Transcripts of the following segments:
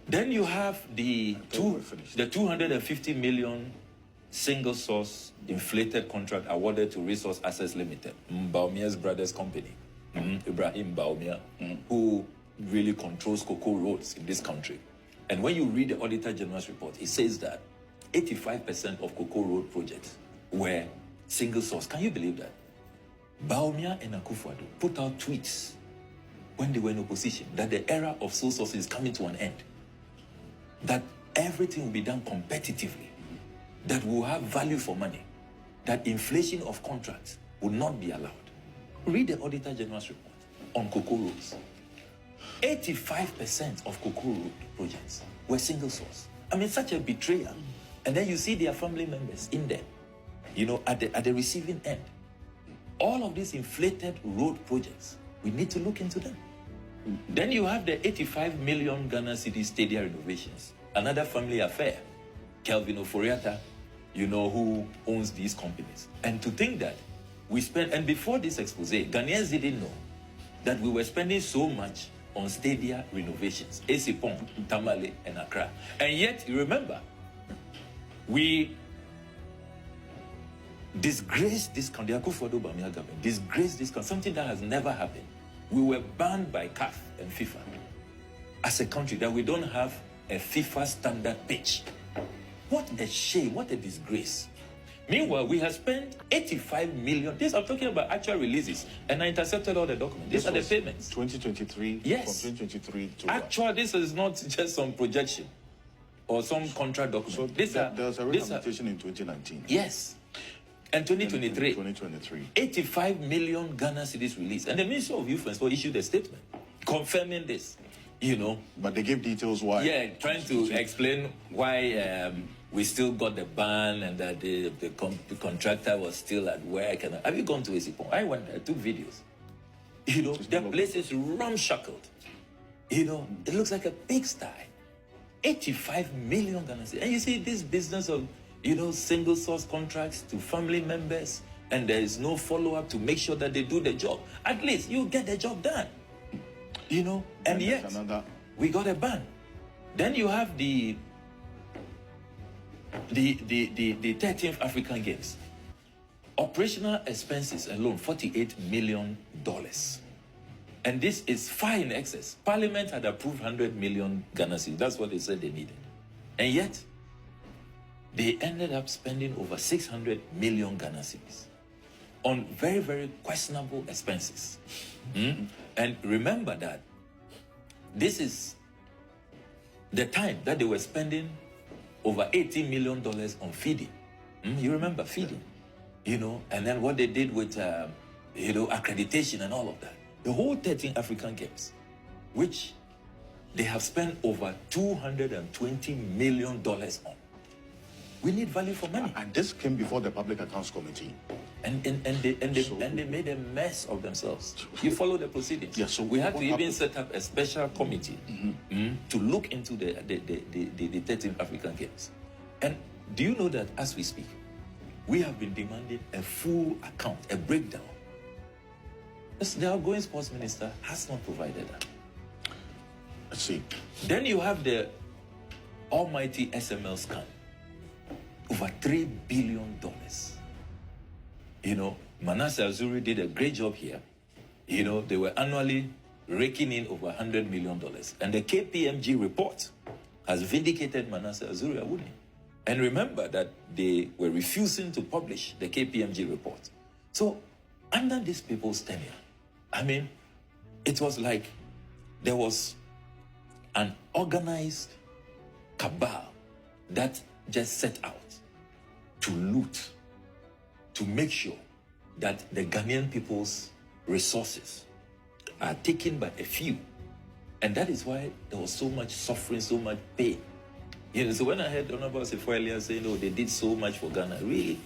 Then you have the 250 million single source inflated contract awarded to Resource Assets Limited, Baumia's brother's company, Ibrahim Baumia, who really controls cocoa roads in this country. And when you read the Auditor General's report, it says that 85% of cocoa road projects were single source. Can you believe that? Baumia and Akufo-Addo put out tweets when they were in opposition that the era of sole source is coming to an end, that everything will be done competitively, that will have value for money, that inflation of contracts will not be allowed. Read the Auditor General's report on cocoa roads. 85% of cocoa road projects were single source. I mean, such a betrayal. And then you see their family members in there, you know, at the receiving end. All of these inflated road projects, we need to look into them. Then you have the 85 million Ghana City stadium renovations, another family affair. Kelvin Oforiatta, you know, who owns these companies. And to think that we spent, and before this expose, Ghanaians didn't know that we were spending so much on stadia renovations, Esipon, Tamale, and Accra. And yet, you remember, we disgraced this country, the Akufo-Addo Bawumia government, disgraced this country, something that has never happened. We were banned by CAF and FIFA as a country, that we don't have a FIFA standard pitch. What a shame, what a disgrace. Meanwhile, we have spent 85 million. This, I'm talking about actual releases, and I intercepted all the documents. These are the payments. 2023, yes. From 2023 to actual, this is not just some projection or some contract document. So there was a rehabilitation in 2019. Yes. And 2023, 85 million Ghana cedis released. And the Ministry of Youth and Sport issued a statement confirming this, you know. But they gave details why. Yeah, trying to explain why we still got the ban and that the contractor was still at work. And have you gone to Esipon? I went there, I took videos. You know, the place is ramshackled. You know, it looks like a pigsty. 85 million Ghana cedis. And you see this business of, you know, single source contracts to family members, and there is no follow-up to make sure that they do the job. At least you get the job done, you know. And yet we got a ban. Then you have the 13th African Games. Operational expenses alone, $48 million. And this is far in excess. Parliament had approved 100 million Ghana cedis. That's what they said they needed. And yet they ended up spending over 600 million Ghana cedis on very, very questionable expenses. And remember that this is the time that they were spending over $18 million on feeding. You remember feeding, you know, and then what they did with, you know, accreditation and all of that. The whole 13 African Games, which they have spent over $220 million on. We need value for money. And this came before the Public Accounts Committee. And they made a mess of themselves. You follow the proceedings. Yeah, so we had to even set up a special committee to look into the 13th African Games. And do you know that as we speak, we have been demanding a full account, a breakdown. The outgoing sports minister has not provided that. Let's see. Then you have the almighty SML scam. Over $3 billion. You know, Manasseh Azuri did a great job here. You know, they were annually raking in over $100 million. And the KPMG report has vindicated Manasseh Azuri Awuni. And remember that they were refusing to publish the KPMG report. So, under these people's tenure, I mean, it was like there was an organized cabal that just set out to loot, to make sure that the Ghanaian people's resources are taken by a few. And that is why there was so much suffering, so much pain. You know, so when I heard Honorable Sefo earlier saying, oh, they did so much for Ghana, really,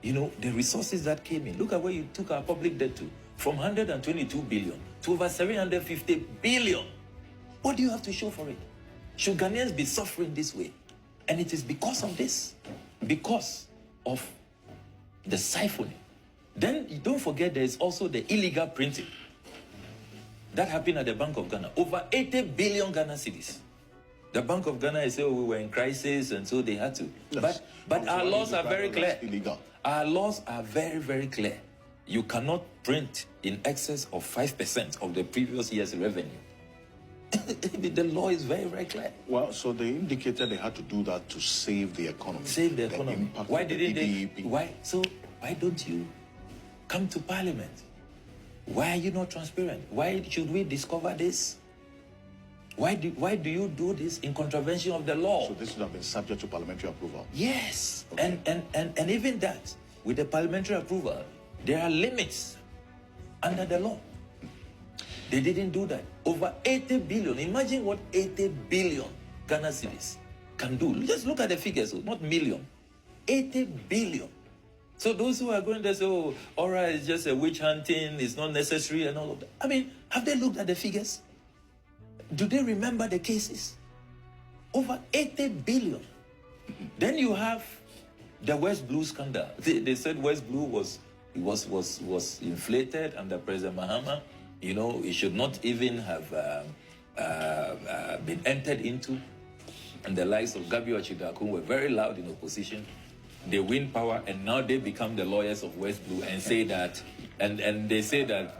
you know, the resources that came in, look at where you took our public debt to, from 122 billion to over 750 billion. What do you have to show for it? Should Ghanaians be suffering this way? And it is because of this, because of the siphoning. Then don't forget there is also the illegal printing. That happened at the Bank of Ghana. Over 80 billion Ghana cedis The Bank of Ghana is saying, oh, we were in crisis, and so they had to. Yes. But our laws are very clear. Illegal. Our laws are very, very clear. You cannot print in excess of 5% of the previous year's revenue. The law is very, very clear. Well, so they indicated they had to do that to save the economy. Save the economy. Impact Why of the didn't they? DDEP. Why don't you come to Parliament? Why are you not transparent? Why should we discover this? Why do you do this in contravention of the law? So this would have been subject to parliamentary approval. Yes, Okay. and even that, with the parliamentary approval, there are limits under the law. They didn't do that. Over 80 billion. Imagine what 80 billion Ghana cedis can do. Just look at the figures, not million. 80 billion. So those who are going to say, oh, all right, it's just a witch hunting, it's not necessary and all of that. I mean, have they looked at the figures? Do they remember the cases? Over 80 billion. Then you have the West Blue scandal. They said West Blue was inflated under President Mahama. You know, it should not even have been entered into. And the likes of Gabi Ochidakun were very loud in opposition. They win power, and now they become the lawyers of West Blue and say that, and they say that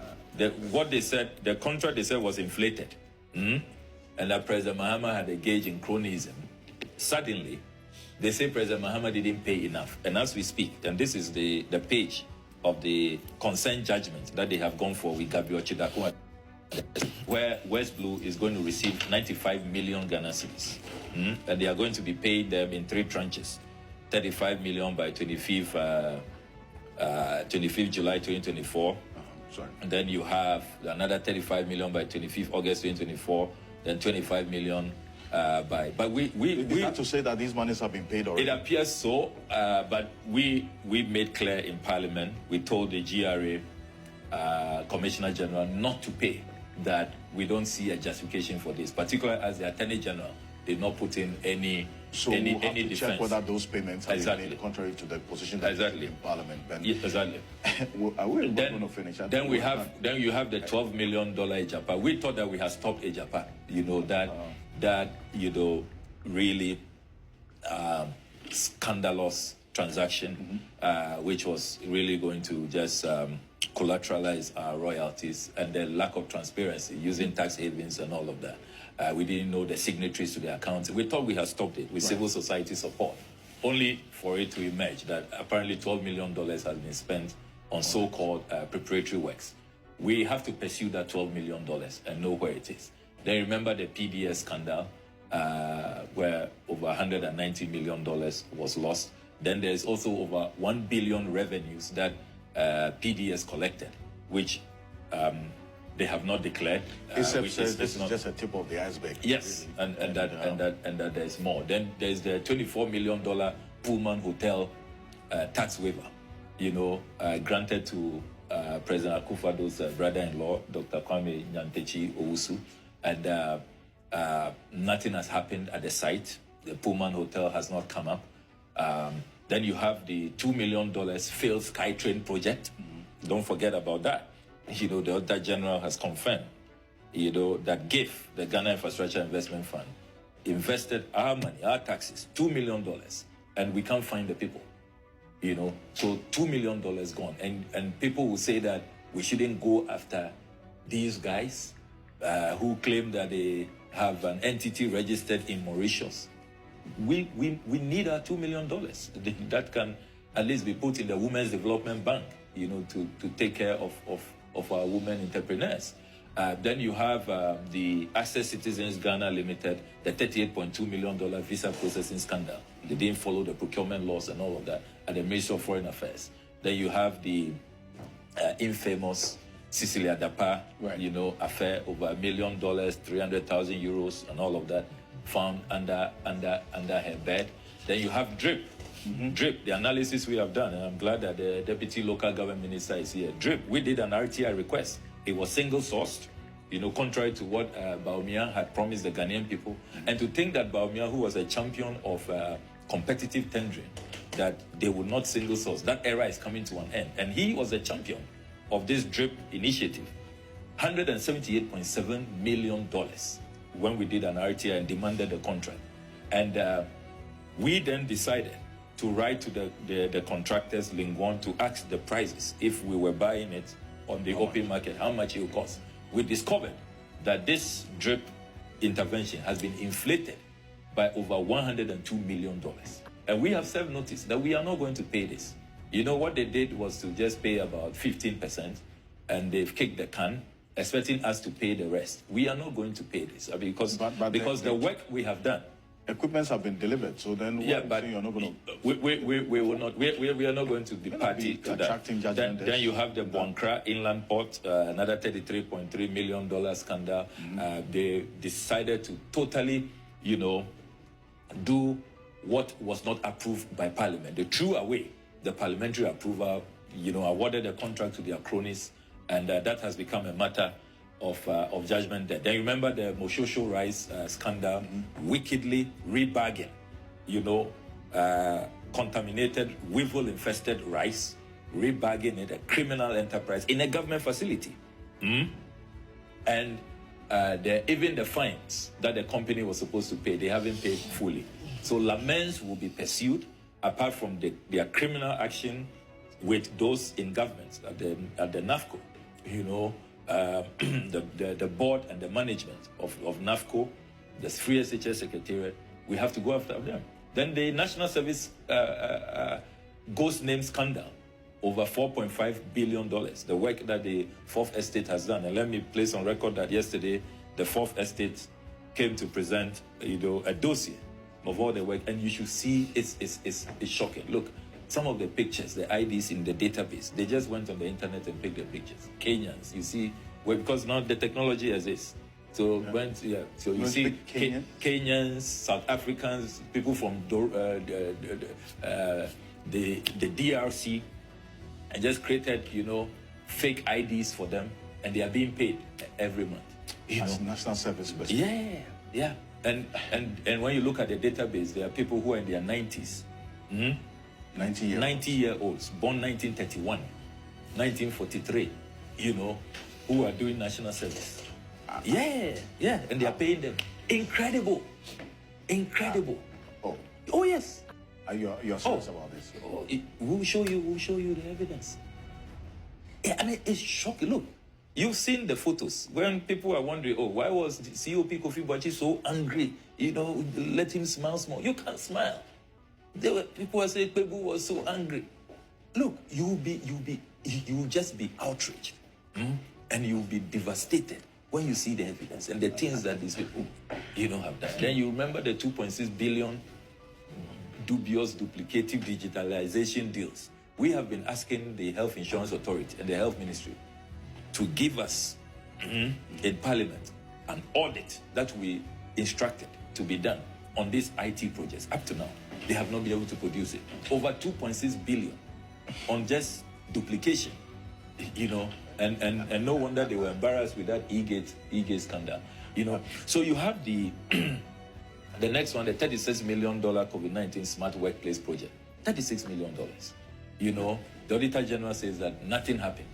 what they said, the contract they said was inflated. And that President Mahama had engaged in cronyism. Suddenly, they say President Mahama didn't pay enough. And as we speak, and this is the page of the consent judgment that they have gone for with Gabi Ochidakun, where West Blue is going to receive 95 million Ghana cedis. And they are going to be paid them in 3 tranches. 35 million by 25th July 2024. Sorry. And then you have another 35 million by 25th August 2024. Then 25 million but we have to say that these monies have been paid already. It appears so, but we made clear in Parliament. We told the GRA Commissioner General not to pay. That we don't see a justification for this, particularly as the Attorney General did not put in any we'll have to defense. check whether those payments have Exactly. been made contrary to the position that Exactly. in Parliament. Ben. Yes, exactly. Are we going to finish? Then you have the $12 million Ejapa. We thought that we had stopped Ejapa. You know that really scandalous transaction, which was really going to just collateralize our royalties, and the lack of transparency using tax havens and all of that. We didn't know the signatories to the accounts. We thought we had stopped it with civil society support, only for it to emerge that apparently $12 million has been spent on so-called preparatory works. We have to pursue that $12 million and know where it is. Then remember the PDS scandal, where over $190 million was lost. Then there's also over 1 billion revenues that PDS collected, which they have not declared. Which says this is just a tip of the iceberg. Yes, really. and that there's more. Then there's the $24 million Pullman Hotel tax waiver, granted to President Akufo-Addo's brother-in-law, Dr. Kwame Nyantechi Owusu, and nothing has happened at the site. The Pullman Hotel has not come up. Then you have the $2 million failed SkyTrain project. Don't forget about that. The Auditor General has confirmed, that GIF, the Ghana Infrastructure Investment Fund, invested our money, our taxes, $2 million, and we can't find the people. So $2 million gone. And people will say that we shouldn't go after these guys who claim that they have an entity registered in Mauritius. We need our $2 million that can at least be put in the Women's Development Bank, to take care of our women entrepreneurs. Then you have the Access Citizens Ghana Limited, the $38.2 million visa processing scandal. They didn't follow the procurement laws and all of that at the Ministry of Foreign Affairs. Then you have the infamous Cecilia Dapa, affair, over $1 million, 300,000 euros, and all of that found under her bed. Then you have DRIP. DRIP, the analysis we have done, and I'm glad that the Deputy Local Government Minister is here. DRIP, we did an RTI request. It was single-sourced, contrary to what Bawumia had promised the Ghanaian people. And to think that Bawumia, who was a champion of competitive tendering, that they would not single-source. That era is coming to an end. And he was a champion of this DRIP initiative. $178.7 million when we did an RTI and demanded the contract. And we then decided to write to the contractors, Lingwon, to ask the prices if we were buying it on the open market, how much it would cost. We discovered that this drip intervention has been inflated by over $102 million. And we have served notice that we are not going to pay this. You know, what they did was to just pay about 15%, and they've kicked the can, expecting us to pay the rest. We are not going to pay this because the work we have done. Equipments have been delivered, so then but you're not going to... We are not going to be party to that. Then you have the Boankra Inland Port, another $33.3 million scandal. They decided to totally, you know, do what was not approved by Parliament. They threw away the parliamentary approval, you know, awarded the contract to their cronies, and that has become a matter of judgment there. Then you remember the Moshosho rice scandal, wickedly rebagging, you know, contaminated, weevil-infested rice, rebagging it, a criminal enterprise in a government facility. And even the fines that the company was supposed to pay, they haven't paid fully. So laments will be pursued, apart from their criminal action with those in government at the NAFCO, you know, the board and the management of NAFCO, the Free SHS Secretariat. We have to go after them. Then the National Service ghost name scandal, over $4.5 billion, the work that the Fourth Estate has done. And let me place on record that yesterday, the Fourth Estate came to present, you know, a dossier of all the work, and you should see it's shocking. Look, some of the pictures, the IDs in the database, they just went on the internet and picked the pictures. Kenyans, you see, well, because now the technology exists. So so you see Kenyans, South Africans, people from the DRC, and just created, you know, fake IDs for them, and they are being paid every month. As national service. Yeah. And when you look at the database, there are people who are in their 90s. 90-year-olds, born 1931, 1943, you know, who are doing national service. And they are paying them. Incredible. Oh yes. You're serious about this? We'll show you the evidence. Yeah, I mean, it's shocking. Look, you've seen the photos when people are wondering, why was the COP Kofi Boakye so angry? You know, let him smile small. You can't smile. People were saying Kpebu was so angry. Look, you will just be outraged, and you will be devastated when you see the evidence and the things that these people, you know, have done. Then you remember the 2.6 billion dubious duplicative digitalization deals. We have been asking the Health Insurance Authority and the Health Ministry to give us in Parliament an audit that we instructed to be done on these IT projects. Up to now, they have not been able to produce it. Over 2.6 billion on just duplication, you know, and no wonder they were embarrassed with that e-gate scandal, you know. So you have the the next one, the $36 million COVID-19 Smart Workplace Project. $36 million. You know, the Auditor General says that nothing happened.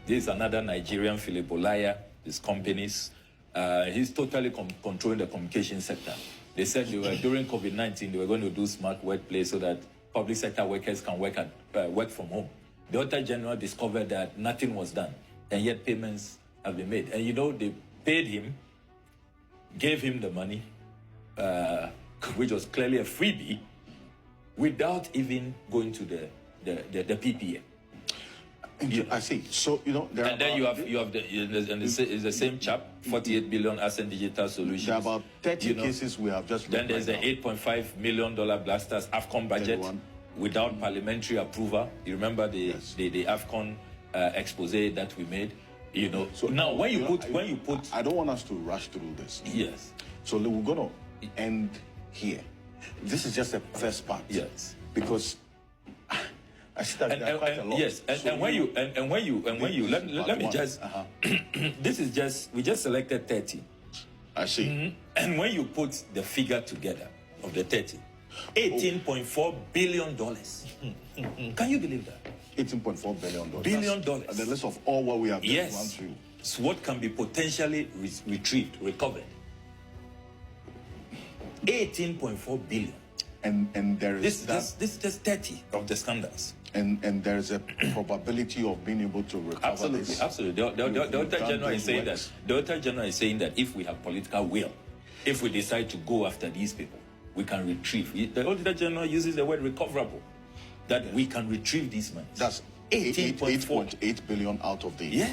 This is another Nigerian, Philip Olaya, his companies. He's totally controlling the communication sector. They said during COVID-19, they were going to do smart workplace so that public sector workers can work from home. The Auditor General discovered that nothing was done, and yet payments have been made. And you know, they paid him, gave him the money, which was clearly a freebie, without even going to the PPA. I see. So, you know, and then you have the same chap, 48 billion asset digital solutions. There are about 30 cases we have just. Then there's the $8.5 million Blasters AFCON budget without parliamentary approval. You remember the AFCON expose that we made. You know. So now when you put, I don't want us to rush through this. Yes. So we're gonna end here. This is just the first part. Yes. Because I see that there are quite a lot. Yes, and when you let me just this is just, we just selected 30. I see. And when you put the figure together of the 30, $18.4 billion. Can you believe that? $18.4 billion. That's the list of all what we have just run through. So what can be potentially retrieved, recovered, 18.4 billion. And there is This is just 30 of the scandals. and there is a probability of being able to recover Absolutely, this. absolutely. The Auditor General is saying works. that. The Auditor General is saying that if we have political will, if we decide to go after these people, we can retrieve. The Auditor General uses the word recoverable, that we can retrieve these money. That's 8.8 billion out of the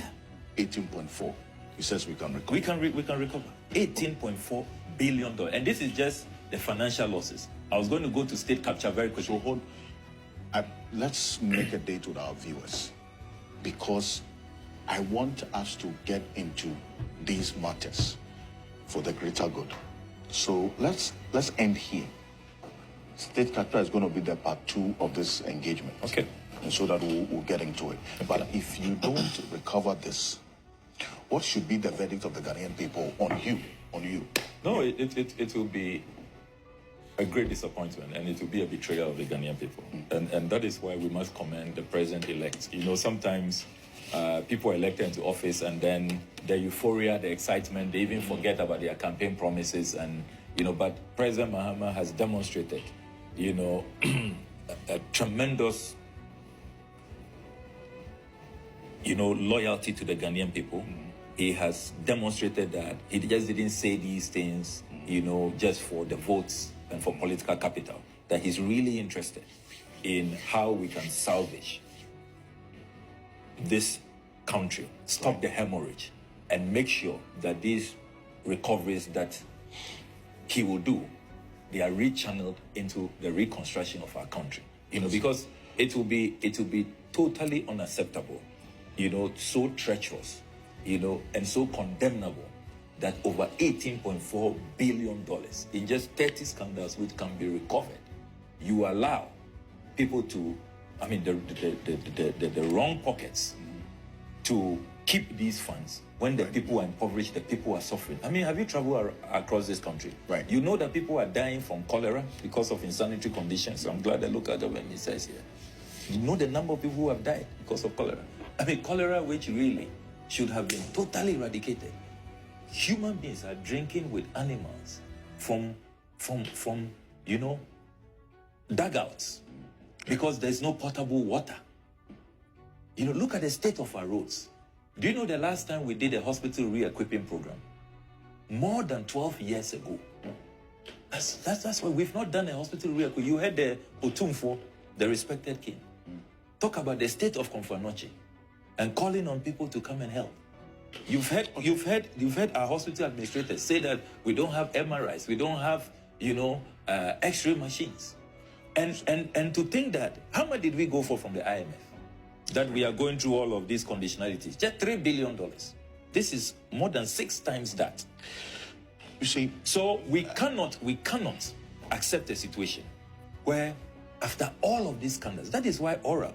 18.4. He says we can recover. We can recover $18.4 billion, and this is just the financial losses. I was going to go to state capture very quickly. So let's make a date with our viewers, because I want us to get into these matters for the greater good. So let's end here. State capture is going to be the part 2 of this engagement. Okay. And so that we'll get into it. Okay. But if you don't recover this, what should be the verdict of the Ghanaian people on you? No, it will be a great disappointment, and it will be a betrayal of the Ghanaian people. And that is why we must commend the president-elect. You know, sometimes people are elected into office, and then the euphoria, the excitement, they even forget about their campaign promises. And, you know, but President Mahama has demonstrated, you know, a tremendous, you know, loyalty to the Ghanaian people. He has demonstrated that he just didn't say these things, you know, just for the votes and for political capital, that he's really interested in how we can salvage this country, stop the hemorrhage, and make sure that these recoveries that he will do, they are rechanneled into the reconstruction of our country. You know, because it will be totally unacceptable, you know, so treacherous, you know, and so condemnable that over $18.4 billion in just 30 scandals which can be recovered, you allow people to, I mean, the wrong pockets to keep these funds when the people are impoverished, the people are suffering. I mean, have you traveled across this country? Right. You know that people are dying from cholera because of insanitary conditions. So I'm glad the local government says here. You know the number of people who have died because of cholera. I mean, cholera, which really should have been totally eradicated. Human beings are drinking with animals from you know, dugouts because there's no potable water. You know, look at the state of our roads. Do you know the last time we did a hospital re-equipping program? More than 12 years ago. That's why we've not done a hospital re-equipping. You heard the Otumfo, the respected king, talk about the state of Komfanoche and calling on people to come and help. You've heard our hospital administrators say that we don't have MRIs, we don't have, you know, X-ray machines, and to think that how much did we go for from the IMF? That we are going through all of these conditionalities, just $3 billion. This is more than 6 times that. You see, so we cannot accept a situation where after all of these scandals, that is why oral,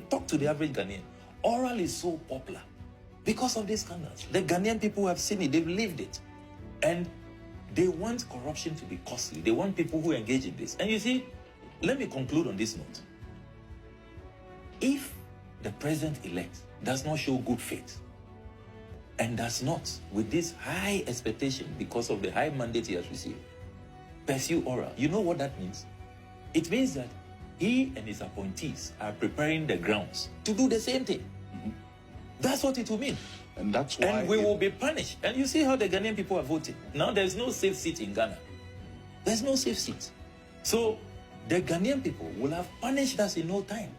talk to the average Ghanaian, oral is so popular because of these scandals. The Ghanaian people have seen it, they've lived it, and they want corruption to be costly. They want people who engage in this. And you see, let me conclude on this note. If the president-elect does not show good faith and does not, with this high expectation because of the high mandate he has received, pursue oral, you know what that means? It means that he and his appointees are preparing the grounds to do the same thing. That's what it will mean. And that's why... And we will be punished. And you see how the Ghanaian people are voting. Now there's no safe seat in Ghana. There's no safe seat. So the Ghanaian people will have punished us in no time.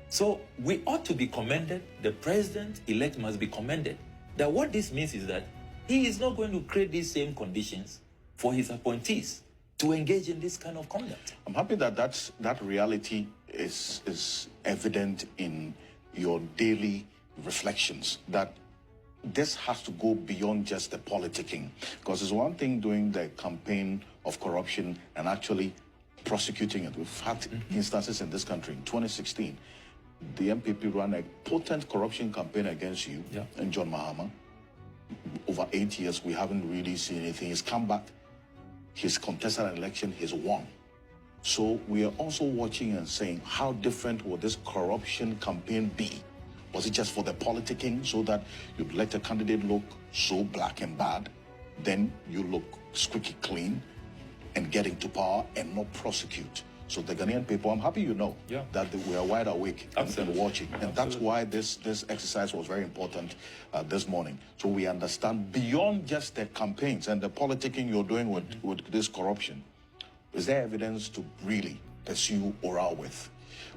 So we ought to be commended. The president-elect must be commended. That what this means is that he is not going to create these same conditions for his appointees to engage in this kind of conduct. I'm happy that that reality is evident in your daily reflections, that this has to go beyond just the politicking. Because it's one thing doing the campaign of corruption and actually prosecuting it. We've had instances in this country. In 2016, the MPP ran a potent corruption campaign against you and John Mahama. Over 8 years, we haven't really seen anything. He's come back. He's contested an election. He's won. So we are also watching and saying, how different will this corruption campaign be? Was it just for the politicking so that you'd let a candidate look so black and bad, then you look squeaky clean? and get into power and not prosecute. So the Ghanaian people, I'm happy that we are wide awake and watching. And that's why this exercise was very important this morning. So we understand beyond just the campaigns and the politicking you're doing with this corruption, is there evidence to really pursue oral with?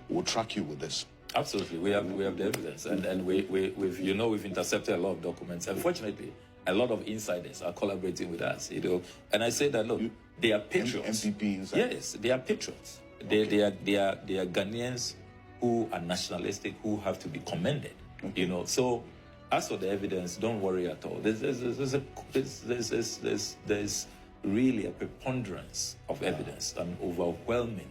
We'll track you with this. Absolutely, we have the evidence, and we've intercepted a lot of documents. Unfortunately, a lot of insiders are collaborating with us, And I say that, look, they are patriots. MPP insiders. Yes, they are patriots. They are Ghanaians who are nationalistic, who have to be commended. So as for the evidence, don't worry at all. There's really a preponderance of evidence, an overwhelming,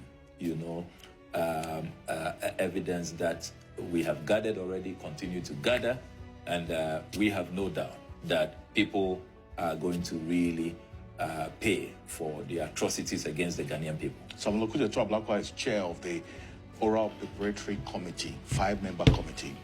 evidence that we have gathered already, continue to gather, and we have no doubt that people are going to really pay for the atrocities against the Ghanaian people. Sam Lokuja Blackwa is chair of the Oral Preparatory Committee, 5-member committee.